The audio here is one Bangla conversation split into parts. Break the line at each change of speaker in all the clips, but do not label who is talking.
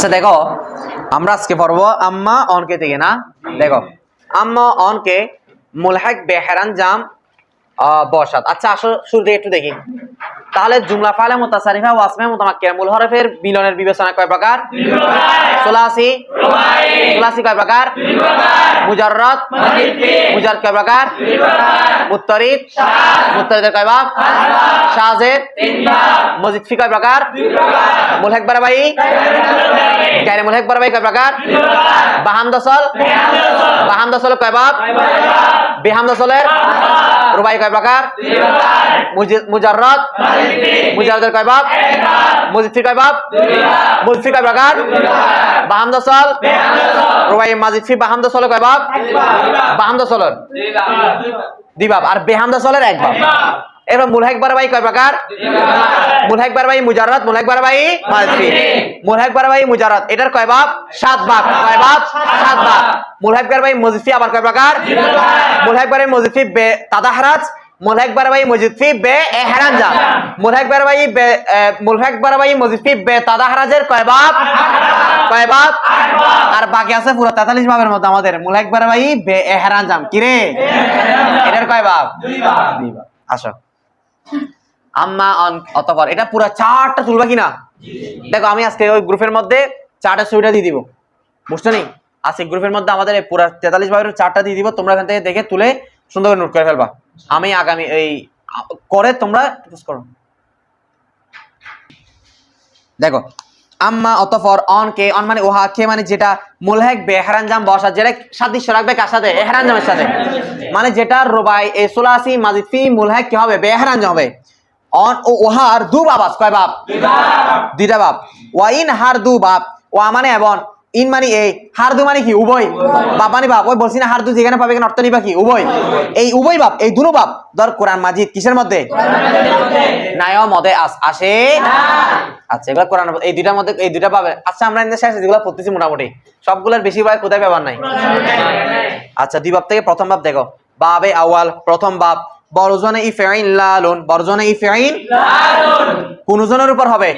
আচ্ছা দেখো আমরা আজকে পড়বো আম্মা অনকে থেকে না। দেখো আম্মা অনকে মুলহাক বেহেরান জাম বসাত। আচ্ছা আসো শুরু থেকে একটু দেখি। তাহলে জুমলা ফালে মুতাসারিফা ওয়া আসমে মুতামাক্কিনা মূল হরফের মিলনের বিবেচনা কয় প্রকার? সুলাসি, সুলাসি কয় প্রকার? মুজাররদ, মুজাররদ কয় প্রকার? মুত্তারিদ, মুত্তারিদের কয় ভাগ? শাযেদ, মজিদ ফি কয় প্রকার? মুলহাক বারবাই, গায়রে মুলহাক বারবাই কয় প্রকার? বাহামদাসল, বাহামদাসল কয় ভাগ? বিহামদাসলের রুবাই কয় প্রকার? মুজাররদ, মুজাররদের কয় ভাগ? মজিদ ফি কয় ভাগ? মজিদ ফি কয় প্রকার? বাহামদাসল, রুবাই মাজিদ ফি বাহামদাসল কয় ভাগ? বাহামদাসলের দুই ভাগ আর বেহামদাসলের এক ভাগ। এবার মুলহাক বারবাই কয় প্রকার? মুলহাক বারবাই মুজাররদ, মুলহাক বারবাই মাজিদ ফি, মুলহাক বারবাই মুজাররদ এটার কয় ভাগ? 7 ভাগ। কয় ভাগ? 7 ভাগ। মুলহাক বারবাই মজিদ ফি আবার কয় প্রকার? মুলহাক বারবাই মজিদ ফি বে তাদাহরাজ, মুলহাক বারবাই মজিদ ফি বে ইহরান জাম, মুলহাক বারবাই বে মুলহাক বারবাই মজিদ ফি বে তাদাহরাজের কয় ভাগ? কয় ভাগ? আর বাকি আছে পুরো 43 ভাগের মধ্যে আমাদের মুলহাক বারবাই বে ইহরান জাম কি রে? এটার কয় ভাগ? 2 ভাগ। আসো আম্মা অন অতঃপর এটা পুরো চারটা তুলবা কিনা? দেখো আমি আজকে ওই গ্রুপের মধ্যে চারটা ছবিটা দিয়ে দিব, বুঝছো নি? আজকে গ্রুপের মধ্যে আমাদের পুরো 43 ভাগের চারটা দিয়ে দিব, তোমরা এখান থেকে দেখে তুলে সুন্দর করে নোট করে ফেলবা। আমি আগামী এই করে তোমরা পোস্ট করো। দেখো আম্মা অতঃপর অন কে, অন মানে ওহা, কে মানে যেটা মুলহাক বেহরান জাম বসা, যেটা সাদৃশ্য রাখবে কার সাথে? ইহরান জামের সাথে, মানে যেটা রুবাই এ সুলাসি মাজিদ ফি মুলহাক কি হবে? বেহরান জাম হবে। অন ও ওহার দু বাব আছে, কয় বাব? দুইটা বাব। ওয়া ইন হার দু বাব, ওয়া মানে এবং, ইন মানে এই, হার দু মানে কি? উভয়। বাব মানে বাব, ওই বলছি না হার দু যেখানে পাবে এখানে অর্থ নিবা কি? উভয়। এই উভয় বাব, এই দুনো বাব ধর কোরআন মাজিদ কিসের মধ্যে? নায় মধ্যে আসে। আচ্ছা এগুলো কোরআন এই দুইটার মধ্যে, এই দুইটা পাবে। আচ্ছা আমরা ইন্দে শেষে যেগুলো পড়তেছি মোটামুটি সবগুলোর বেশিরভাগ কোথায় ব্যবহার নাই। আচ্ছা দুই বাব থেকে প্রথম বাব দেখো, বাবে আওয়াল প্রথম বাব, বরজনে ইফাইন লালুন, বরজনে ইফাইন লালুন কোন জনের উপর হবে?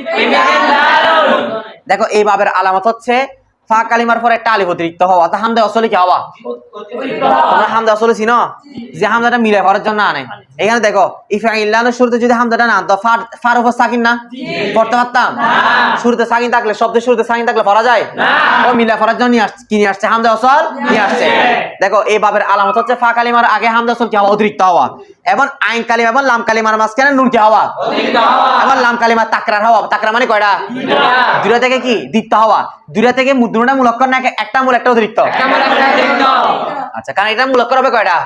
দেখো এই বাবের আলামত হচ্ছে ফা কালিমার পরে একটা আলিফ অতিরিক্ত হওয়া। তা হামদা আসলে কি হওয়া? তোমরা হামদা আসলে চিনো যে হামদাটা মিলে করার জন্য আনে। এখানে দেখো ইফাইন লালুন শুরুতে যদি হামদাটা না আনতো ফার উপর সাকিন না পড়তে পারতাম? শুরুতে সাকিন থাকলে, শব্দের শুরুতে সাকিন থাকলে পড়া যায়? ও মিলা করার জন্য কি নিয়ে আসছে? হামদা আসল নিয়ে আসছে। দেখো এই বাবের আলামত হচ্ছে ফা কালিমার আগে হামদা আসল কি হওয়া? অতিরিক্ত হওয়া। এবং আইন কালিমা এবং লাম কালিমার মাঝখানে নুন কি হওয়া? এবং লাম কালিমা তাকরার হওয়া। তাকরা মানে কয়টা? দুইটা থেকে কি দ্বিত্ব হওয়া। দুইটা থেকে দুটোটা মূল অক্ষর না একটা মূল একটা অতিরিক্ত? আচ্ছা কারণ এটা মূল অক্ষর হবে কয়টা?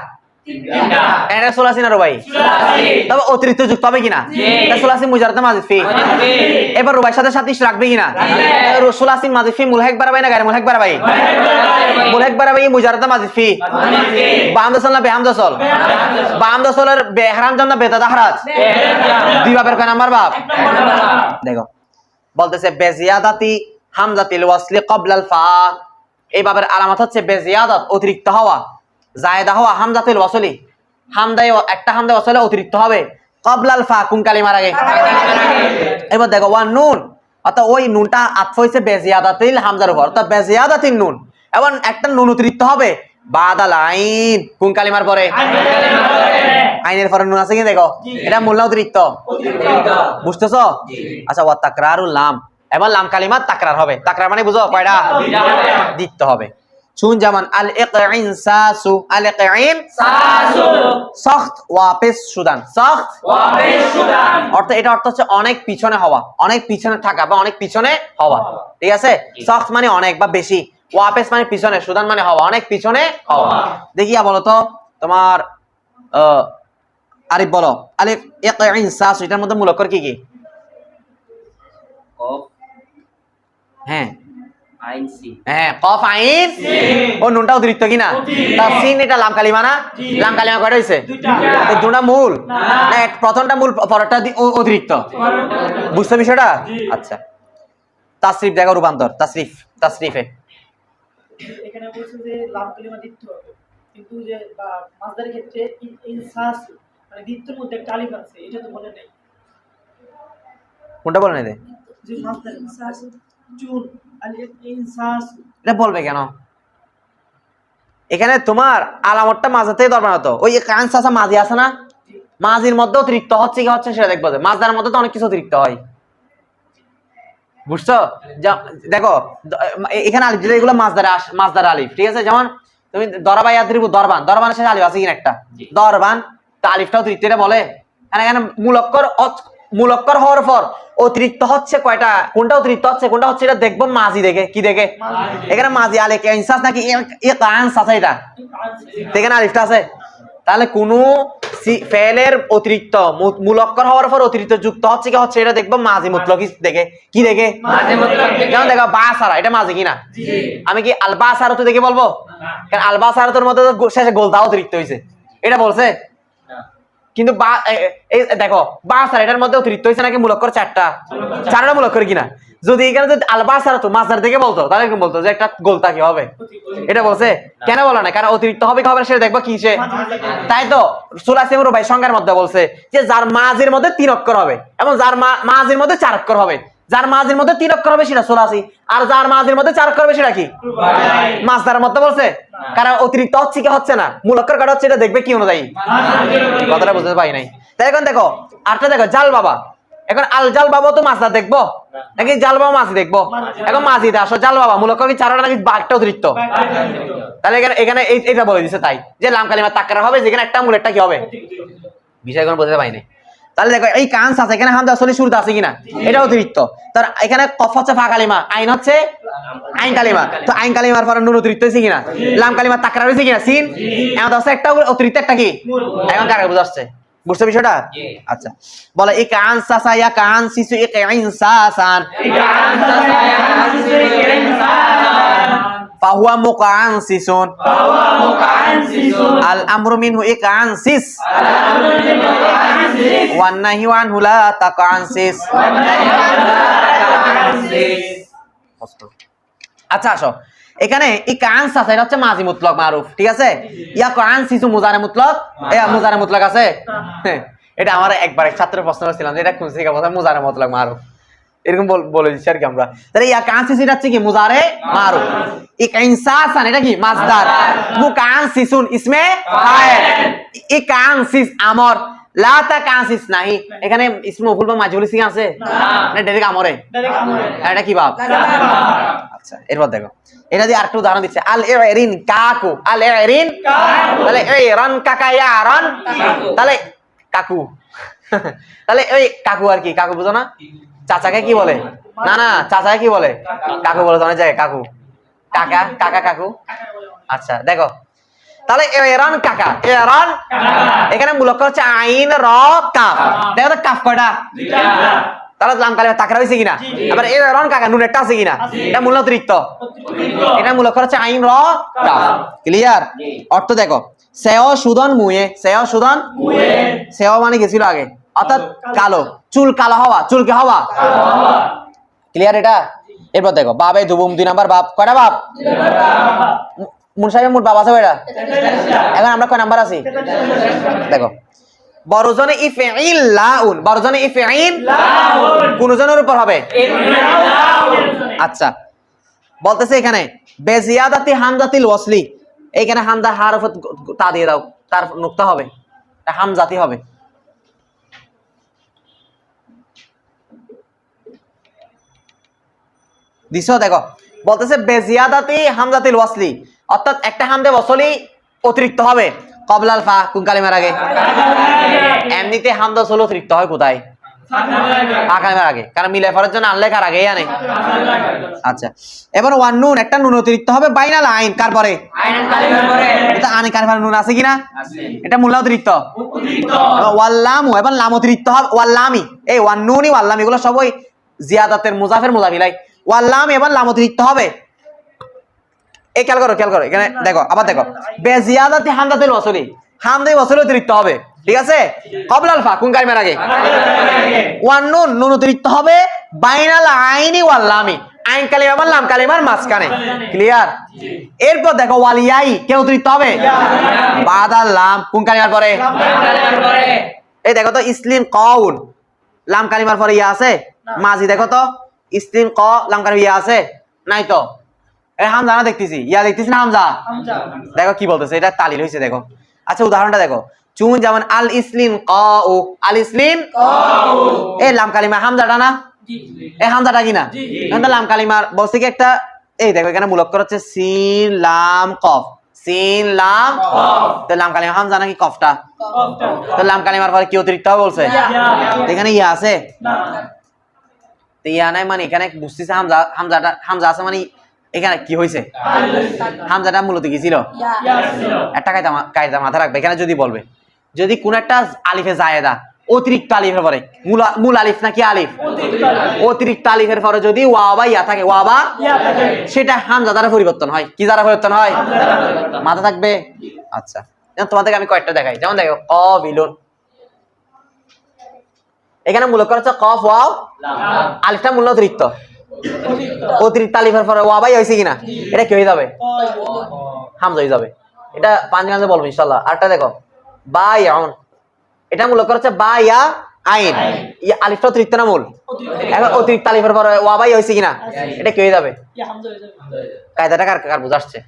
এটা সুলাসি না রুবাই? তবে অতিরিক্ত যুক্ত হবে কিনা? এটা সুলাসি মুজাররদ মাজিদ ফি। এবার রুবাইর সাথে সাদৃশ্য রাখবে কিনা? সুলাসি মাজিদ ফি মুলহাক বারবাই না গায়রে মুলহাক বারবাই? মুলহাক বারবাই মুজাররদ মাজিদ ফি। বাহামদাসল না বেহামদাসল? বাহামদাসলের বেহরান জাম না বেতাদাহরাজ? দুই বাবের কয় নাম্বার বাব? দেখো বলতেছে বেজিয়াদাতি হামজাতিল ওয়াসলি ক্বাবলাল ফা। এই বাবের আলামত হচ্ছে বেজিয়াদাত অতিরিক্ত হওয়া, জায়েদা হওয়া হামজাতুল ওয়াসলি, হামদায় একটা হামদা ওয়াসলে অতিরিক্ত হবে ক্বাবলাল ফা কোন কালিমার আগে? এবার দেখো ওয়ান নুন, অর্থাৎ ওই নুনটা আতফ হইছে বেজিয়াদাতিল হামজার উপর, অর্থাৎ বেজিয়াদাতিন নুন, এবং একটা নুন অতিরিক্ত হবে বাদাল আইন কোন কালিমার পরে? আইনের পরে নুন আছে কি? দেখো এটা মূল না অতিরিক্ত? বুঝতেছো? আচ্ছা ওয়া তাকরারুল লাম, এবার লাম কালিমা তাকরার হবে। তাকরার মানে বুঝো কয়টা? দ্বিত্ব হবে। শুন যেমন আল ইকঈন সাসু, আল ইকঈন সাসু সখত ওয়াপিস সুদান, সখত ওয়াপিস সুদান অর্থ এটা অর্থ হচ্ছে অনেক পিছনে হওয়া, অনেক পিছনে থাকা বা অনেক পিছনে হওয়া। ঠিক আছে? সখত মানে অনেক বা বেশি, ওয়াপিস মানে পিছনে, সুদান মানে হওয়া, অনেক পিছনে হওয়া। দেখিয়া বলো তো তোমার আরিফ বলো আল ইকঈন সাসু এটার মধ্যে মূল অক্ষর কি কি? হ্যাঁ হ্যাঁ কফ আইন ও নুনটা অতিরিক্ত কিনা? তা সিন এটা লাম কালিমা না? লাম কালিমা কয়টা হইছে? দুটা মূল না প্রথমটা মূল পরেরটা অতিরিক্ত? বুঝছো বিষয়টা? আচ্ছা তাসরিফ দেখো রূপান্তর, তাসরিফ তাসরিফে
এখানে বলছে যে লাম কালিমা দ্বিত্ব হবে, কিন্তু যে মাসদারের ক্ষেত্রে ইনসাস মানে দ্বিত্বের মধ্যে একটা আলিফ আছে, এটা তো বলে নাই।
কোনটা বলে নাই?
যে মাসদার ইনসাস জুন আল ইনসাস।
এটা বলবে কেন? এখানে তোমার আলামতটা মাঝে থেকে ধরবে না তো। ওই কান সাসা মাঝি আছে না, মাঝির মধ্যে অতিরিক্ত হচ্ছে কি হচ্ছে সেটা দেখবো। মাঝদার মধ্যে তো অনেক কিছু অতিরিক্ত হয়, বুঝছো? দেখো এখানে আলিফ দিলে এগুলো মাছদার আলিফ, ঠিক আছে? যেমন তুমি দরবা ইয়াদ্রিবু, দরবান, দরবানের সাথে আলিফ আছে কিনা একটা, দরবান, তো আলিফটা অতিরিক্ত, এটা বলে। এখানে মুলক্কর হওয়ার পর অতিরিক্ত হচ্ছে কয়টা, কোনটা অতিরিক্ত হচ্ছে কোনটা হচ্ছে এটা দেখবো মাঝি দেখে। কি দেখে? এখানে মাঝি আলিফ ইনসাস নাকি কানসাস, এটা এখানে আলিফটা আছে। তাহলে কোন ফেলের অতিরিক্ত মুলক্কর হওয়ার পর অতিরিক্ত যুক্ত হচ্ছে কি হচ্ছে এটা দেখবো মাঝি মুতলক দেখে। কি দেখে? যেমন দেখো বাসারা, এটা মাঝি কিনা? আমি কি আল বাসারাতু দেখে বলবো? কারণ আল বাসারাতুর মধ্যে শেষে গোলদা অতিরিক্ত হয়েছে, এটা বলছে। কিন্তু দেখো বাসারা এটার মধ্যে অতিরিক্ত হয়েছে নাকি মুলক্কর চারটা মুলক্কর কিনা? যদি এখানে যদি আল বাসারাতু মাছদার দেখে বলতো তাহলে এরকম বলতো যে একটা গোলতা কি হবে, এটা বলছে। কেন বলো না? কারণ অতিরিক্ত হবে কি হবে না সেটা দেখবো কিসে। তাই তো সুলাইসিম রুবাই সংজ্ঞার মধ্যে বলছে যে যার মাঝের মধ্যে 3 অক্ষর হবে এবং যার মাঝের মধ্যে 4 অক্ষর হবে। যার মাঝের মধ্যে 3 অক্ষর হবে সেটা সুলাসি, আর যার মাঝের মধ্যে 4 অক্ষর হবে সেটা কি মাছদার মধ্যে বলছে। কারণ অতিরিক্ত হচ্ছে কি হচ্ছে না, মূল অক্ষর কাটা হচ্ছে, এটা দেখবে কি অনুযায়ী। কথাটা বুঝতে পারি নাই। তাই এখন দেখো আরটা দেখো জাল বাবা। এখন আল জাল বাবা তো মাছদার দেখবো নাকি জাল বাবা মাঝি দেখবো? এখন মাঝিতে আসো জাল বাবা মূল অক্ষর কি 4টা নাকি 12টা অতিরিক্ত? তাহলে এখানে এটা বলে দিছে তাই যে লাম কালিমা তাকরার হবে, যেখানে একটা মূল একটা কি হবে, বিষয় কোনো বুঝতে পারি নাই। তাহলে দেখো এই কানস আছে, এখানে হামজা আসলে শুরুতে আছে কিনা, এটা অতিরিক্ত। তার এখানে কফ হচ্ছে ফা কালিমা, আইন হচ্ছে আইন কালিমা, তো আইন কালিমার পরে নুন অতিরিক্ত হয়েছে কিনা, লাম কালিমা তাকরার হয়েছে কিনা, সিন এমন আছে একটা অতিরিক্ত একটা কি। এখন কাকে বুঝাচ্ছে, বুঝছো বিষয়টা? আচ্ছা বলে এই কান সাসা ইয়া কান সিসু এক আইন সাসান ফাহুয়া মুকানসিসুন আল আমরু মিনহু ইকানসিস ওয়ান নাহি আনহু লা তাকানসিস। আচ্ছা আসো এখানে এই কানসাস এটা হচ্ছে মাজি মুতলক মারুফ, ঠিক আছে? ইয়া কানসিসু মুজারে মুতলক, মুজারে মুতলক আছে। এটা আমার একবার এক ছাত্রের প্রশ্ন ছিলাম যে এটা কোন থেকে বলছে মুজারে মুতলক মারুফ, এরকম বলে দিচ্ছি আর কি আমরা। তাহলে ইয়া কানসিস এটা হচ্ছে কি মুজারে মারুফ, ইকানসাসান এটা কি মাসদার, মুকানসিসুন ইসমে ফাইল, ইকানসিস আমর, লা তাকানসিস নাহি। এখানে ইসমে মফউল বা মাজহুল সিগা আছে না? ডাইরেক্ট আমরে, এটা কি ভাব? আচ্ছা এরপর দেখো এটা দিয়ে আরেকটা উদাহরণ দিচ্ছে। আল ইরিন কাকু, আল ইরিন কাকু, তাহলে ইরান কাকা ইয়ারান, তাহলে কাকু। তাহলে ওই কাকু আর কি, কাকু বুঝো না? চাচাকে কি বলে? না না চাচাকে কি বলে? কাকু বলে অনেক জায়গায়, কাকু কাকা কাকা কাকু। আচ্ছা দেখো তাহলে এরান কাকা, এরান এখানে মূল অক্ষর হচ্ছে আইন র কাফ। দেখো তো কাফ কয়টা? তাহলে লাম কালিমা তাকরা হইছে কিনা? আবার এরান কাকা নুন একটা আছে কিনা? এটা মূল অতিরিক্ত, এটা মূল অক্ষর হচ্ছে আইন র কাফ। ক্লিয়ার? অর্থ দেখো সেও সুদন মুয়ে, সেও সুদন মুয়ে, সেও মানে গেছিল আগে অর্থাৎ কালো, চুল কালো হওয়া, চুলকে হওয়া। ক্লিয়ার এটা? এরপর দেখো বাবে দুবুম 2 নাম্বার বাপ, কয়টা বাপ? মুনসাহেব মোট বাপ আছে কয়টা? এখন আমরা কয় নাম্বার আছি দেখো। বড়জনে ইফঈল লাউন, বড়জনে ইফঈল লাউন কোন জনের উপর হবে? আচ্ছা বলতেছে এখানে বেজিয়াদাতি হামজাতিল ওয়াসলি, এইখানে হামজা হরফ তা দিয়ে দাও, তার নুক্তা হবে, এটা হামজাতি হবে। দিছো দেখো বলতেছে বেজিয়াদাতি হামজাতিল ওয়াসলি, অর্থাৎ একটা হামজা ওয়াসলি অতিরিক্ত হবে কবলাল ফা, কোন কালিমার আগে? এমনিতে হামজা ওয়াসলি অতিরিক্ত হয় কোথায়? ফা কালিমার আগে, কারণ মিলাই ফরার জন্য আনলে কার আগে আনে। আচ্ছা এবার ওয়ান নুন, একটা নুন অতিরিক্ত হবে বাইনাল আইন, কার পরে? আইন কালিমার পরে। এটা আনে কালিমার নুন আছে কিনা? আছে। এটা মূল অতিরিক্ত, ওয়াল্লামু এবং লাম অতিরিক্ত হবে, ওয়াল্লামি, এই ওয়ান নুনই ওয়াল্লামি এগুলো সবই জিয়াদাতের মুজাফের মুজাফিলাই, ওয়াল্লাম এবং লাম অতিরিক্ত হবে। এই খেয়াল করো এখানে দেখো আবার দেখো বেজিয়াদাতি হামজাতিল ওয়াসলি, হামজা ওয়াসলি অতিরিক্ত হবে, ঠিক আছে? কবলাল ফা কোন কালিমার আগে? ওয়ান নুন, নুন অতিরিক্ত হবে বাইনাল আইনি ওয়াল লামি, আইন কালিমা এবং লাম কালিমার মাঝখানে। ক্লিয়ার? এরপর দেখো ওয়ালিয়াই কে অতিরিক্ত হবে? বাদাল লাম কোন কালিমার পরে? এই দেখো তো ইসলিন কাউল, লাম কালিমার পরে ইয়া আছে মাঝি, দেখো তো ইসলিন ক লাম কালিমা ইয়া আছে নাই তো এই হামজা না দেখতেছি ইয়া দেখতেছি না হামজা
হামজা
দেখো কি বলতেছে এটা তালিল হয়েছে দেখো আচ্ছা উদাহরণটা দেখো চুন যেমন আল ইসলিম ক আল ইসলিম এই লাম কালিমা হামজাটা না
জি
এই হামজাটা কি না
জি।
এখন লাম কালিমার বলছে কি একটা এই দেখো এখানে মুলক্কর হচ্ছে সিন লাম কফ সিন লাম
কফ।
তো লাম কালিমা হামজা নাকি কফটা
কফটা
তো লাম কালিমার পরে কি অতিরিক্ত হবে বলছে তো এখানে ইয়া আছে
না
তো ইয়া নাই মানে এখানে বুঝতেছে হামজাটা হামজা আছে মানে এখানে কি হয়েছে হামজাটা মূলত কি ছিল একটা কায়দা মাথা রাখবে এখানে যদি বলবে যদি কোন একটা আলিফে জায়েদা অতিরিক্ত আলিফের পরে মূল আলিফ নাকি আলিফ অতিরিক্ত আলিফের পরে যদি ওয়া বা ইয়া থাকে ওয়া বা সেটা হামজা দ্বারা পরিবর্তন হয় কি দ্বারা পরিবর্তন হয় মাথা থাকবে আচ্ছা যেমন তোমাদেরকে আমি কয়েকটা দেখাই যেমন দেখো বিলুন এখানে মূলত হচ্ছে কফ ওয়াও আলিফটা মূল অতিরিক্ত আলিফের পরে ওয়া বা ইয়া হয়েছে কিনা এটা কি হয়ে যাবে হামজা হয়ে যাবে এটা পাঞ্জাবে বলবো ইনশাআল্লাহ আরটা দেখো বা ইয়াউন এটা মূলত হচ্ছে বা ইয়া আইন ইয়া আলিফটা অতিরিক্ত না মূল এখন অতিরিক্ত আলিফের পরে ওয়া বা ইয়া হয়েছে কিনা এটা কি হয়ে যাবে
ইয়া হামজা হয়ে যাবে
কায়দাটা কার বুঝাচ্ছে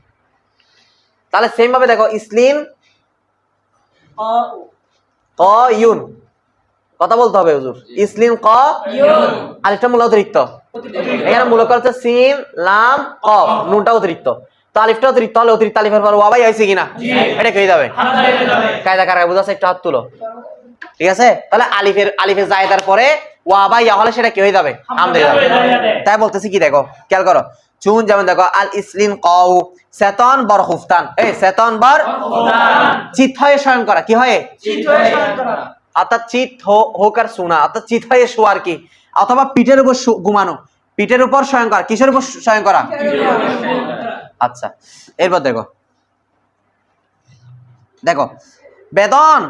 তাহলে সেম ভাবে দেখো ইসলিম ক ইউন কথা বলতে হবে হুজুর ইসলিম ক
ইউন
আলিফটা মূল অতিরিক্ত এখানে মূলত হচ্ছে সিন লাম কফ নুনটা অতিরিক্ত তো আলিফটা অতিরিক্ত হলে অতিরিক্ত আলিফের পর ওয়া বা হইছে কিনা এটা কি হয়ে যাবে
হামজা হয়ে যাবে
কায়দা কার বুঝাচ্ছে একটু হাত তুলো ঠিক আছে তাহলে আলিফে জায়েদার পরে ওয়া বা ইয়া হলে সেটা কি হয়ে যাবে হামজা হয়ে যাবে তাই বলতেছি কি দেখো খেয়াল করো চুন যেমন দেখো আল ইসলিম কও সেতন বর খুফতান এই সেতন বর চিত হয়ে স্বয়ং করা কি হয়
চিত হয়ে স্মরণ করা
অর্থাৎ চিত হোক আর শোনা অর্থাৎ চিত হয়ে শোয়ার কি অথবা পিঠের উপর ঘুমানো পিঠের উপর স্বয়ং করা কিসের উপর স্বয়ং করা আচ্ছা এরপর দেখো দেখো বেদন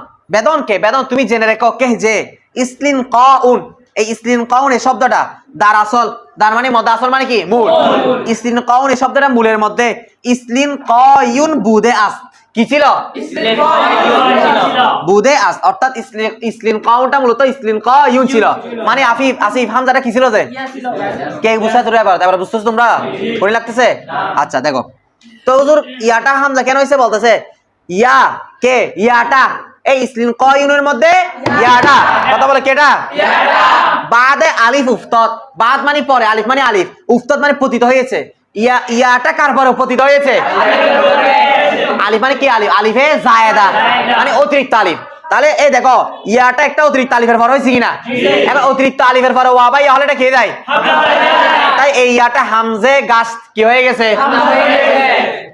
বেদন তুমি জেনে রেখো কে যে ইসলিন কাউন এই ইসলিন কাউন এই শব্দটা দার আসল দার মানে মদ আসল মানে কি মূল ইসলিন কাউন এই শব্দটা মূলের মধ্যে ইসলিন কায়ুন বুদে আস কি ছিল বুদে আস অর্থাৎ ইসলিন কাউনটা মূলত ইসলিন কায়ুন ছিল মানে আসিফ হামজাটা কি ছিল যে কে বুঝতে তোরা এবার বুঝতেছো তোমরা পড়ে লাগতেছে আচ্ছা দেখো তো হুজুর ইয়াটা হামজা কেন হইছে বলতেছে ইয়া কে ইয়াটা এই ইসলিম কয়ুনের মধ্যে ইয়াটা কথা বলে কেটা ইয়াটা বাদে আলিফ উফতত বাদ মানে পরে আলিফ মানে আলিফ উফতত মানে পতিত হয়েছে ইয়াটা কার পরে পতিত হয়েছে আলিফ মানে কি আলিফ আলিফে জায়েদা মানে অতিরিক্ত আলিফ তাহলে এই দেখো ইয়াটা একটা অতিরিক্ত আলিফের পর হয়েছে কিনা এখন অতিরিক্ত আলিফের পরে ওয়া বা ইয়া হলে এটা খেয়ে যায় তাই এই ইয়াটা হামজে গাছ কি হয়ে গেছে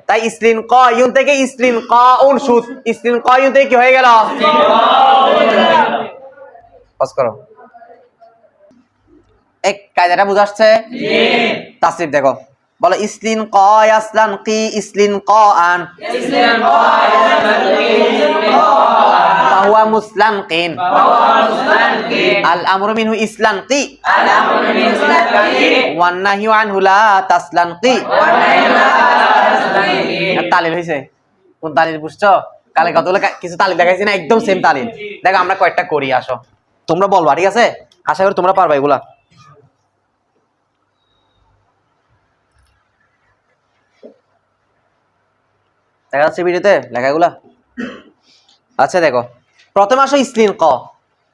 তাই ইসলিন কায়ুন থেকে ইসলিন কাউন সুদ ইসলিন কায়ুন থেকে কি হয়ে গেল পাস করো এক কায়দাটা বুঝাচ্ছে জি তাসরিফ দেখো বলো ইসলিন কায়াসলান কি ইসলিন কাআন ইসলিন কায়াসলান কি ইসলিন কাআন ফাহুয়া মুসলানকিন আল আমরু মিনহু ইসলানকি আল আমরু মিনহু ইসলানকি ওয়ান নাহয়ু আনহু লা তাসলানকি ওয়ান নাহয়ু লা তাসলানকি তালিল হইছে কোন তালিল বুঝছো কালে কতগুলো কিছু তালিল দেখাইছি না একদম সেম তালিল দেখো আমরা কয়েকটা করি আসো তোমরা বলবা ঠিক আছে আশা করি তোমরা পারবা এগুলা দেখা যাচ্ছে ভিডিওতে লেখাগুলা আচ্ছা দেখো প্রথমে আসো ইসলিন ক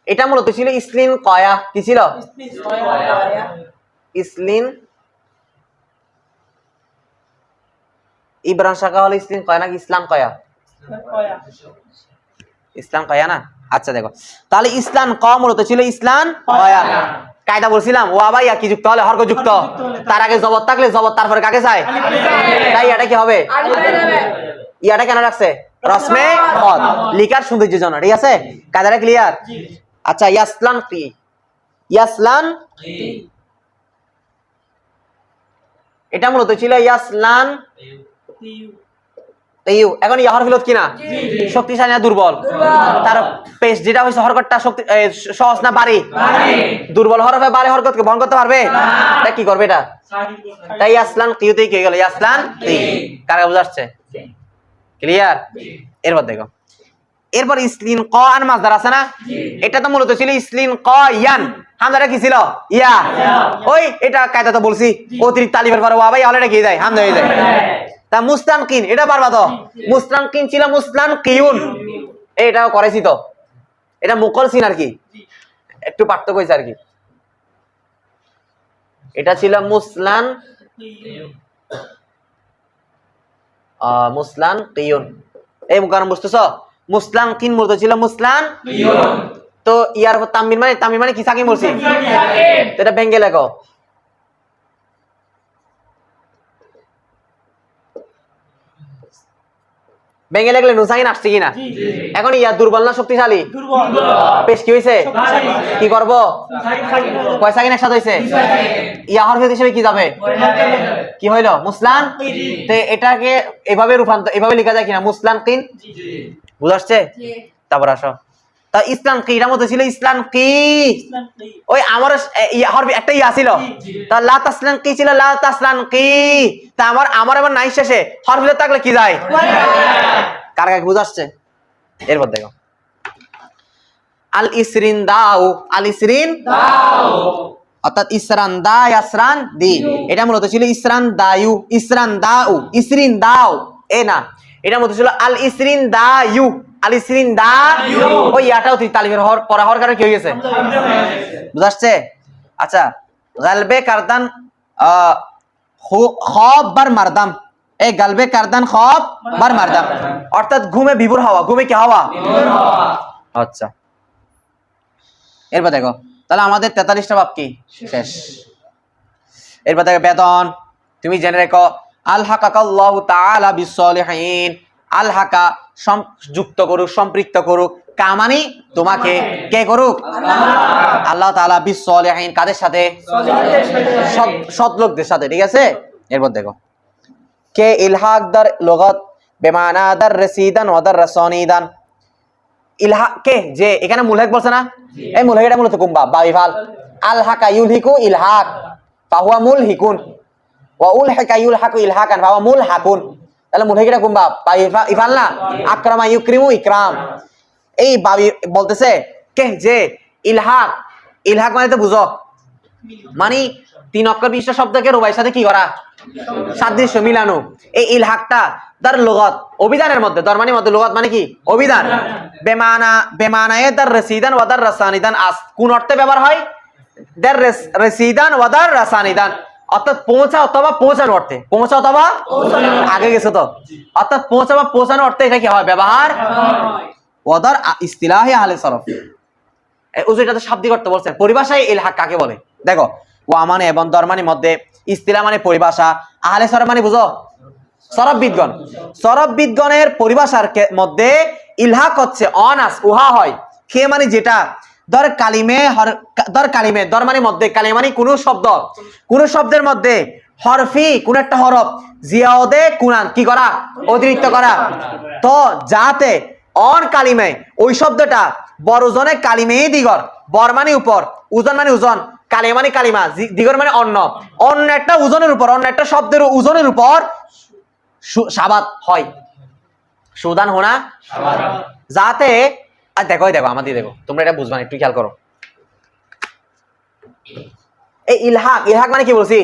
এটা মূলত ছিল ইসলিন কয়া কি ছিল ইসলিন ইব্রাহিম শাখা হলো ইসলিন কয়া নাকি ইসলাম কয়া ইসলাম কয়া না আচ্ছা দেখো তাহলে ইসলাম ক মূলত ছিল ইসলাম কয়া কায়দা বলছিলাম ওয়া বা ইয়া কি যুক্ত হলে হরক যুক্ত তার আগে জবর থাকলে জবর তারপরে কাকে চাই তাই এটা কি হবে ইয়াটা কেন রাখছে রসমে মদ লিখার সৌন্দর্যের জন্য ঠিক আছে কায়দাটা ক্লিয়ার আচ্ছা ইয়াসলান কি ইয়াসলান এটা মূলত ছিল ইয়াসলান ইউ এখন ইয়া হরফিলত কিনা শক্তিশালী না দুর্বল তার পেশ যেটা হইছে হরকতটা শক্তি সহজ না ভারী দুর্বল হরফে ভারী হরকতকে বহন করতে পারবে এটা কি করবে এটা তাই ইয়াসলান কিউতেই কি গেল ইয়াসলান কি কারা বুঝাচ্ছে ক্লিয়ার এরপর দেখো এরপর ইসলিন ক আন মাসদার আছে না, এটা তো মূলত ছিল ইসলিন ক ইয়ান, হামজাটা কি ছিল ইয়া, ওই এটা কায়দা তো বলছি অতিরিক্ত আলিফের পরে ওয়া ভাই হলে এটা কি যায় হামজা হয়ে যায়। তা মুস্তানকিন এটা পারবা তো, মুস্তানকিন ছিল মুস্তানকিউন, এটাও করেছি তো, এটা মুকল সিন আর কি, একটু পার্থক্য হয়েছে আর কি। এটা ছিল মুসলান মুসলান কিউন, এই কারণ বুঝতেছ মুসলান কিন মূলত ছিল মুসলান কিউন, তো ইয়ার তামিম মানে কি সাকিন বলছি, এটা ভেঙ্গে লেখো। ভেঙ্গে লেখলে নুসাইন আসছে কিনা, এখন ইয়া দুর্বল না শক্তিশালী, বেশ কি হয়েছে, কি করবো কয় সাকিন একসাথে হয়েছে, ইয়া হরফ হিসেবে কি যাবে, কি হইলো মুসলান, তো এটাকে এভাবে রূপান্তর এভাবে লেখা যায় কিনা মুসলান কিন, বুঝাচ্ছে। তারপর আসো, তা ইসলাম কি এটার মধ্যে ছিল ইসলাম কি, ওই আমার হরফ একটা ইয়া ছিল, তা লা তাসলান কি ছিল লা তাসলান কি, তা আমার এবার নাই শেষে হরফ থাকলে কি যায়, কার কাকে বুঝাচ্ছে। এরপর দেখো আল ইসরিন দাও, আল ইসরিন দাও অর্থাৎ ইসরান দা ইয়াসরান দি, এটা মূলত ছিল ইসরান দায়ু, ইসরান দাউ, ইসরিন দাও এ না, এটা মূলত ছিল আল ইসরিন দায়ু, আল ইসরিন দায়ু, ওই ইয়াটাও তুই তালিমের হর পড়া হওয়ার কারণে কি হয়ে গেছে, বুঝাচ্ছে। আচ্ছা গালবে কারদান খব বার মারদাম, এই গালবে কারদান খব বার মারদাম অর্থাৎ ঘুমে বিভোর হওয়া, ঘুমে কি হওয়া, আচ্ছা। এরপর দেখো তাহলে আমাদের 43টা বাব কি শেষ। এরপর দেখো বেতন, তুমি জেনে রেখো আল হাকাকাল্লাহু তাআলা বিসসলিহিন, আল হাকা যুক্ত করুক সম্পৃক্ত করুক, কামানি তোমাকে কে করুক, আল্লাহ তাআলা বিসসলিহিন কাদের সাথে, সৎ লোকদের সাথে, ঠিক আছে। এরপর দেখো কে ইলহাক দার লুগাত বেমানা দার রসিদান ওয়া দার রাসানিদান, ইলহা কে যে এখানে মুলহাক বলছে না, এই মুলহাক এটা মূলত কুম্বা বাবিফাল, আল হাকা ইউলহিকু ইলহাক ফাহুয়া মুলহিকুন ওয়া উলহিকা ইউলহাকু ইলহাকান ফাহুয়া মুলহাকুন, তাহলে মুলহাক এটা কুম্বা বাবিফাল না, আকরামা ইউকরিমু ইকরাম, এই বাবি বলতেছে কে যে ইলহাক, ইলহাক মানে তো বুঝো মানে 3 অক্ষর বিশিষ্ট শব্দকে রুবাইয়ের সাথে কি করা, সাদৃশ্য মিলানো, এই ইলহাকটা দার লুগাত অভিধানের মধ্যে, দরমানির মধ্যে লুগাত মানে কি অভিধান, বেমানায়ে দার রসিদান ওয়া দার রাসানিদান কোন অর্থে ব্যবহার হয়, দার রসিদান ওয়া দার রাসানিদান অর্থাৎ পৌঁছা অথবা পৌঁছানো অর্থে, পৌঁছা অথবা আগে গেছে তো, অর্থাৎ পৌঁছা বা পৌঁছানো অর্থে এটা কি হয় ব্যবহার, ওয়াদার ইস্তিলাহে আহলে সরফ, উজু এটাতে শাব্দিক অর্থ বলছেন, পরিভাষায় ইলহাক কাকে বলে দেখো, ওয়া মানে এবং দরমানির মধ্যে, ইস্তিলাহ মানে পরিভাষা, আহলে সরফ মানে বুঝো সরফবিদগণ, সরফবিদগণের পরিভাষার মধ্যে ইলহাক হচ্ছে অনাস উহা হয়, খে মানে যেটা, দর কালিমে দর মানে মধ্যে, কালিমা মানে কোন শব্দের মধ্যে হরফি কোন একটা হরফ জিয়াদে কুনান কি করা অতিরিক্ত করা, তো যাতে অন কালিমে ওই শব্দটা বড়জনে কালিমে দিগর, বর মানে উপর, উজন মানে উজন, কালিমা মানে কালিমা, দিগর মানে অন্য একটা উজনের উপর, অন্য একটা শব্দের উজনের উপর সাবাত হয়, সুদান হোনা যাতে, আর দেখো আমাদের দেখো তোমরা এটা বুঝবা একটু খেয়াল করো, এই ইলহাক মানে কি বলছি,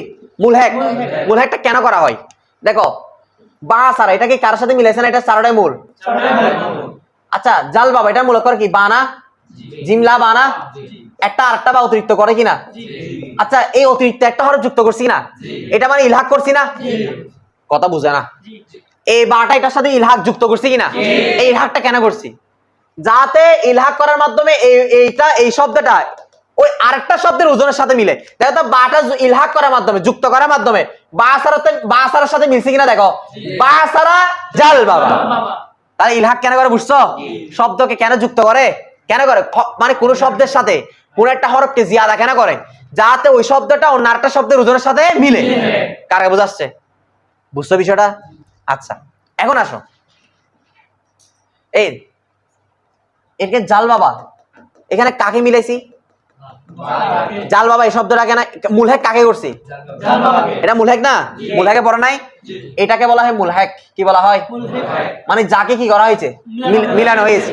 মুলহাকটা কেন করা হয় দেখো, বা সারা এটা কি কার সাথে মিলাইছে না, এটা সারাটাই মূল, আচ্ছা জাল বাবা এটা মূল করে কি বানা, জিমলা বানা, একটা আরেকটা বা অতিরিক্ত করে কিনা, আচ্ছা এই অতিরিক্ত একটা হরফ যুক্ত করছি না, এটা মানে ইলহাক করছি না, কথা বুঝে না, এই বাটা এটার সাথে ইলহাক যুক্ত করছি কিনা, এই ইলহাকটা কেন করছি, যাতে ইলহাক করার মাধ্যমে এই শব্দটা ওই আরেকটা শব্দের ওজনের সাথে মিলে, দেখো তো বাটা ইলহাক করার মাধ্যমে যুক্ত করার মাধ্যমে বা সারার সাথে মিলছে কিনা দেখো, বা সারা জাল বাবা, তাহলে ইলহাক কেন করে বুঝছো, শব্দকে কেন যুক্ত করে, কেন করে মানে কোন শব্দের সাথে কোন একটা হরফকে জিয়াদা কেন করে, যাতে ওই শব্দটা অন্য আরেকটা শব্দের ওজনের সাথে মিলে, কারে বোঝাচ্ছে, বুঝছো বিষয়টা। আচ্ছা এখন আসো এরকে জাল বাবা এখানে কাকে মিলাইছি, জাল বাবা এই শব্দটাকে না মুলহেক কাকে করছি? এটা মুলহেক না? মুলহেকে পড়া নাই? এটাকে বলা হয় মুলহেক। কি বলা হয়? মানে যাকে কি করা হয়েছে? মিলানো হয়েছে।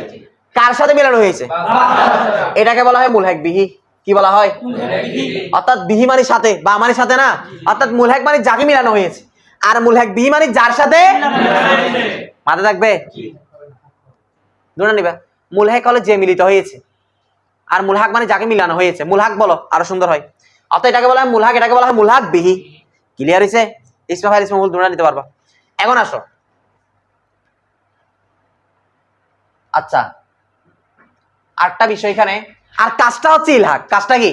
কার সাথে মিলানো হয়েছে? এটাকে বলা হয় মুলহেক বিহি। কি বলা হয়? অর্থাৎ বিহি মানে সাথে, বা মানে সাথে না, অর্থাৎ মুলহেক মানে যাকে মিলানো হয়েছে, আর মুলহেক বিহি মানে যার সাথে মাথায় থাকবে। দুটো নিবা। মুলহেক হলো যে মিলিত হয়েছে, আর মুলহাক মানে যাকে মিলানো হয়েছে। মুলহাক বলো আরো সুন্দর হয়। অর্থাৎ এটাকে বলা হয় মুলহাক, এটাকে বলা হয় মুলহাক বিহি। ক্লিয়ার হয়েছে? ইসমা ফাইল ইসমা মূল দুটো নিতে পারবা। এখন আসো, আচ্ছা আরেকটা বিষয় এখানে, আর কাজটা হচ্ছে ইলহাক। কাজটা কি?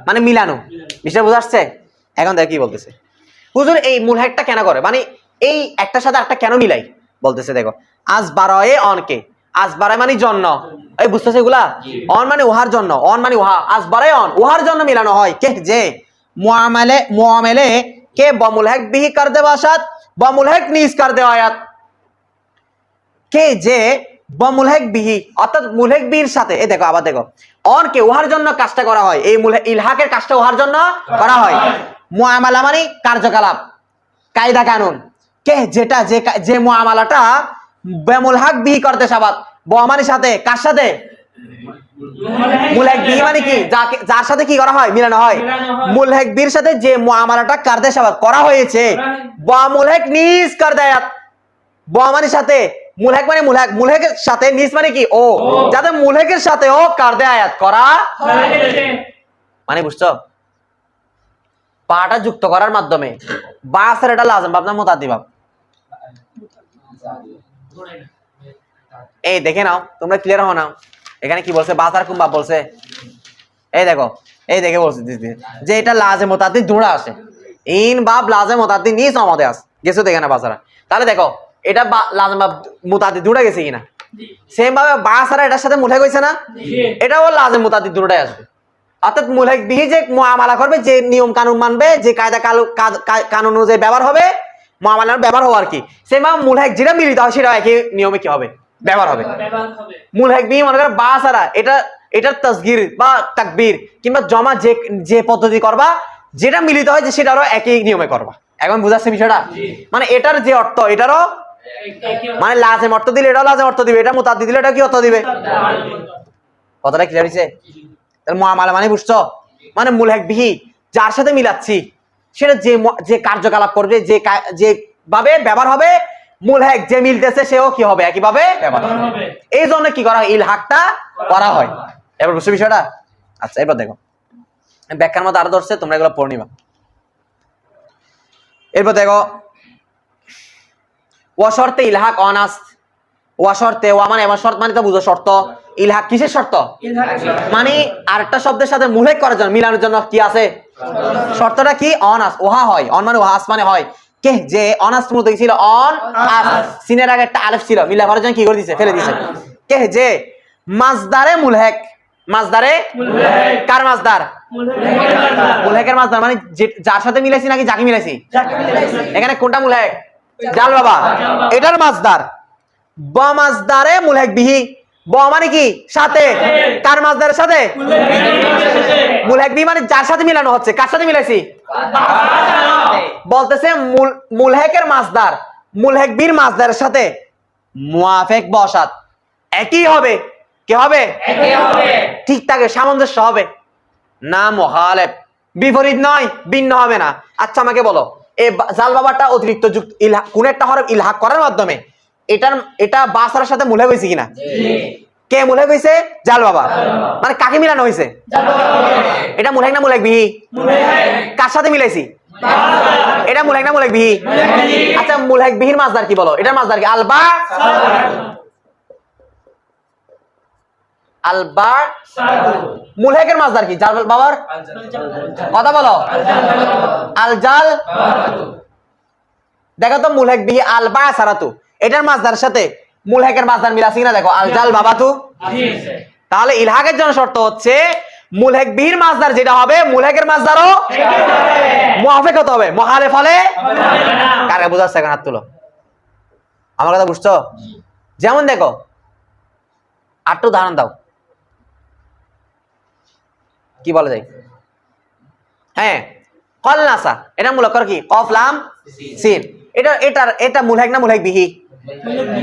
মানে মিলানো। বিষয় বুঝা আসছে? এখন দেখ কি বলতেছে হুজুর, এই মুলহাকটা কেন করে, মানে এই একটার সাথে একটা কেন মিলাই? বলতেছে দেখো, আজ বারোয়ে অনকে, আজ বারোয় মানে জন্য, এই বুঝতেছে এগুলা? অন মানে উহার জন্য, অন মানে উহা, আজ বারোয় অন উহার জন্য মিলানো হয়। কে যে মুআমেলে কে বমুলহাক বিহি কর দে বাসাত বমুলহাক নিজ কর দে আয়াত। কে যে বমুলহেক বিহি অর্থাৎ মুলহেক বিহির সাথে, এই দেখো আবার দেখো, অনকে উহার জন্য কাজটা করা হয়, এই ইলহাকের কাজটা উহার জন্য করা হয়। মুআমালা মানে কার্যকলাপ, কায়দা কানুন। কে যেটা যে মুআমালাটা বেমুলহাক বিহি করতে সাবাত, ব মানে সাথে, কার সাথে? মুলহেক বিহি মানে কি? যার সাথে কি করা হয়? মিলানো হয়। মুলহেক বিহির সাথে যে মুআমালাটা কারদে সাবাত করা হয়েছে, ব মুলহেক নিজ কর দেয়াত, ব মানে সাথে, মুলহেক মানে মুলহেক, মুলহেকের সাথে নিজ মানে কি? ও, যাতে মুলহেকের সাথে ও কারদে আয়াত করা মানে, বুঝছো? পাটা যুক্ত করার মাধ্যমে বাসের এটা লাজম ভাব না মুতাদ্দি ভাব? এই দেখে নাও, তোমরা ক্লিয়ার হও নাও। এখানে কি বলছে? বাসার কুম্বা বলছে, এই দেখো, এই দেখে বলছে যে এটা লাজে মুতাদ্দি দুড়া আসে, ইন বাব লাজে মুতাদ্দি নিজ আমাদের আস গেছো দেখে না বাসারা। তাহলে দেখো এটা লাজম ভাব মুতাদ্দি দুড়া গেছে কিনা? সেম ভাবে বাসারা এটার সাথে মুলহেক হইছে না? এটাও লাজে মুতাদ্দি দুড়াই আসবে। অর্থাৎ মুলহেক বিহি যে মুআমালা করবে, যে নিয়ম কানুন মানবে, যে কায়দা কানুন অনুযায়ী ব্যবহার হবে, মুআমালার ব্যবহার হওয়ার কি, সেম ভাবে মুলহেক যেটা মিলিত হয় সেটা একই নিয়মে কি হবে? ব্যবহার হবে। মুলহেক বিহি মনে করে বাসারা এটার তাসগীর বা তাকবীর কিংবা জমা যে পদ্ধতি করবা, যেটা মিলিত হয় যে সেটারও একই নিয়মে করবা। এখন বুঝাচ্ছে বিষয়টা? মানে এটার যে অর্থ এটারও মানে লাজেম অর্থ দিলে এটাও লাজেম অর্থ দিবে, এটা মুতাদ্দি দিলে এটা কি অর্থ দিবে? কথাটা ক্লিয়ার হইছে? তাহলে মুআমালা মানে বুঝছো? মানে মুলহেক বিহি যার সাথে মিলাচ্ছি, সেটা যে কার্যকলাপ করবে, যে ভাবে ব্যবহার হবে, মুলহেক যে মিলতেছে সেও কি হবে? একই ভাবে ব্যবহার হবে। এই জন্য কি করা হয়? ইলহাকটা করা হয়। এবার বুঝছো বিষয়টা? আচ্ছা এবার দেখো, ব্যাখ্যার মধ্যে আরো ধরছে, তোমরা এগুলো পড়ে নিবা। এরপর দেখো, ওয়াশর্তে ইলহাক অনাস, ওয়াশর্তে, ওয়া মানে এমন শর্ত, মানে তো বুঝো শর্ত। ইলহাক কিসের শর্ত? মানে আরেকটা শব্দের সাথে মুলহেক করার জন্য, মিলানোর জন্য কি আছে? শর্তটা কি? অনাস, ওহা হয়। অন মানে ওহা, আস মানে হয়। কে যে অনাস মূলত ছিল অন আস, সিনের আগে একটা আলিফ ছিল, মিলা করার জন্য কি করে দিছে? ফেলে দিছে। কে যে মাজদারে মুলহেক, মাজদারে কার মাজদার? মুলহেকের মাজদার মানে যার সাথে মিলাইছি নাকি যাকে মিলাইছি? এখানে কোনটা মুলহেক? জাল বাবা, এটার মাজদার। ব মাজদারে মুলহেক বিহি, ব মানে কি? সাথে। কার মাজদারের সাথে? মুলহেক বিহি মানে যার সাথে মিলানো হচ্ছে। কার সাথে মিলাইছি? বলতেছে মুলহেকের মাজদার মুলহেক বিহির মাজদারের সাথে মুআফেক বসাত একই হবে। কি হবে? একই হবে। ঠিক থাকে, সামঞ্জস্য হবে না, মুখালেফ, বিপরীত নয়, ভিন্ন হবে না। আচ্ছা আমাকে বলো, এই জাল বাবাটা অতিরিক্ত যুক্ত কোন একটা হরফ ইলহাক করার মাধ্যমে এটা বাসার সাথে মুলহেক হয়েছে কিনা? কে মুলহেক হয়েছে? জাল বাবা। মানে কাকে মিলানো হয়েছে? এটা মুলহেক না মুলহেক বিহি? কার সাথে মিলাইছি? এটা মুলহেক না মুলহেক বিহি? আচ্ছা মুলহেক বিহির মাজদার কি বলো? এটার মাজদার কি? Alva Alva. মুলহেকের মাজদার কি? জাল বাবার কথা বলো। আলজাল। দেখো তো মুলহেক বিহি আলবা সারাতু, এটার মাজদারের সাথে মুলহেকের মাজদার মিল আছে কিনা দেখো। আলজাল বাবাতু। তাহলে ইলহাকের জন্য শর্ত হচ্ছে মুলহেক বিহির মাজদার যেটা হবে, মুলহেকের মাজদারও মুআফেক হতে হবে, মুখালেফ হলে কারে বুঝাচ্ছে? এখন হাত তুলো, আমার কথা বুঝছো? যেমন দেখো, আটটু উদাহরণ দাও। কি বলা যায়? হ্যাঁ, কলনাসা, এটা মূল অক্ষর কি? কফ লাম সিন। এটা মুলহাক না মুলহাক বিহি?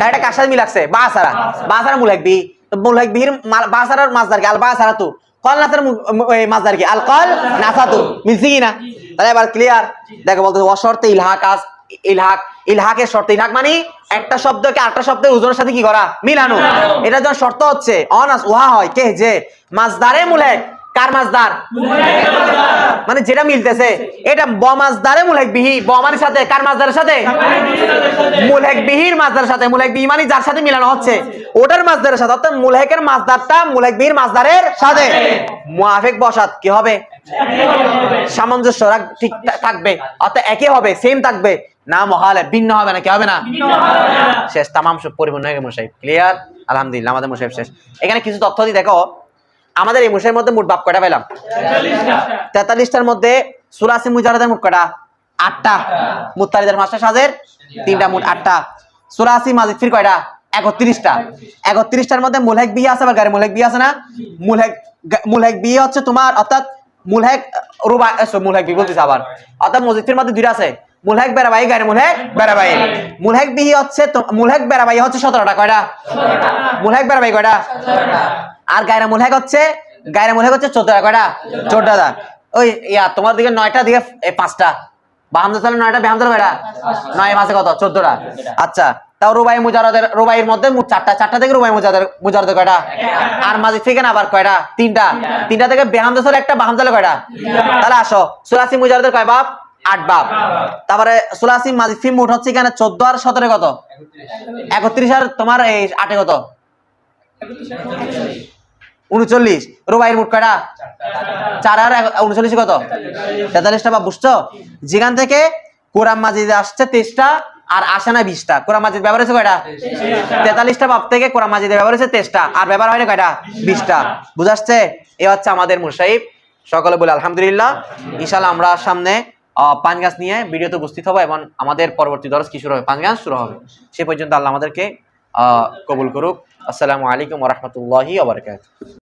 এটা কার সাথে মিল আছে? বাসারা। বাসারা মুলহাক বিহি। তো মুলহাক বিহির বাসারার মাসদার কি? আল বাসারাতু। কলনাসার মাসদার কি? আল কল নাসাতু। মিলছে কি না? তাহলে এবার ক্লিয়ার। দেখো বলতে অশর্তে ইলহাক আস ইলহাকের শর্ত। ইলহাক মানে একটা শব্দকে আরেকটা শব্দের ওজনের সাথে কি করা? মিলানো। এটা যখন শর্ত হচ্ছে অনাস ওহা হয় কে যে মাসদারে মুলহাক। কার মাসদার? মানে যেটা মিলতেছে এটা ব মাসদারে মুলহাক বিহি। ব মানের সাথে কার মাসদারের সাথে? মুলহাক বিহির মাসদারের সাথে। মুলহাক বিহি মানে যার সাথে মিলানো হচ্ছে ওটার মাসদারের সাথে। অর্থাৎ মুলহাকের মাসদারটা মুলহাক বিহির মাসদারের সাথে। মুআফিক বসাত কি হবে? সামঞ্জস্য ঠিক থাকবে, অর্থাৎ একই হবে, সেম থাকবে না, মহালে ভিন্ন হবে না। কি হবে না? শেষ, তামাম সব পরিপূর্ণ হয়ে গেছে মুসাইব। ক্লিয়ার? আলহামদুলিল্লাহ, আমাদের মুসাইব শেষ। এখানে কিছু তথ্য দিই। দেখো আমাদের এই মুসাইবের মধ্যে মোট বাব কয়টা পেলাম? 43টার মধ্যে সুলাসি মুজারাদের মোট কয়টা? 8টা। মুত্তারিদের 5টা, সাজের 3টা, মোট 8টা। সুলাসি মাজিদ ফির কয়টা? 31টা। 31টার মধ্যে মুলহাক বিহি আছে, আবার গায়রে মুলহাক বিহি আছে না? মুলহাক বিহি হচ্ছে তোমার, অর্থাৎ মুলহাক রুবা মুলহাক বিহি বলতেছে আবার, অর্থাৎ মুজিফির মধ্যে দুইটা আছে, মুলহাক বেরাবাই, গায়রে মুলহাক বেরাবাই। মুলহাক বিহি হচ্ছে মুলহাক বেরাবাই হচ্ছে 17টা। কয়টা? মুলহাক বেরাবাই কয়টা? আর গায়রে মুলহাক হচ্ছে 14টা। কয়টা? 14টা। ওই তোমার দিকে 9টা, দিকে 5টা। বাহামজা চলে 9টা, বেহামজা কয়টা? 9 মাসে কত? 14টা। আচ্ছা, তাও রুবাই মুজারাদের, রুবাইয়ের মধ্যে মোট 4টা। 4টা থেকে রুবাই মুজারাদের কয়টা? আর মাজিদ থেকে না আবার কয়টা? 3টা। 3টা থেকে বেহামজা চলে একটা, বাহামজা কয়টা? তাহলে আসো, সুলাসি মুজারাদের কয় বাব? 8 বাব। তারপরে সুলাসি মাজিদ ফি মোট হচ্ছে এখানে 14 আর 17 কত? 31 আর তোমার এই 8 কত? 39। রুবাইয়ের মোট কয়টা? 4 আর 39 কত? 43টা বাব। বুঝছো? যেখান থেকে কোরআন মাজিদে আসছে 23টা আর আসে না 20টা। কোরআন মাজিদ ব্যবহার হয়েছে কয়টা? 43টা বাব থেকে কোরআন মাজিদে ব্যবহার হয়েছে 23টা, আর ব্যবহার হয় না কয়টা? 20টা। বুঝাচ্ছে? এই হচ্ছে আমাদের মুসাইব। সকলে বলে আলহামদুলিল্লাহ। ইনশাআল্লাহ আমরা সামনে পাঞ্জাস নিয়ে ভিডিওতে উপস্থিত হবো, এবং আমাদের পরবর্তী দরস কি শুরু হবে? পাঞ্জাস শুরু হবে। সে পর্যন্ত আল্লাহ আমাদেরকে কবুল করুক। আসসালামু আলাইকুম ওয়া রাহমাতুল্লাহি ওয়া বারাকাতুহু।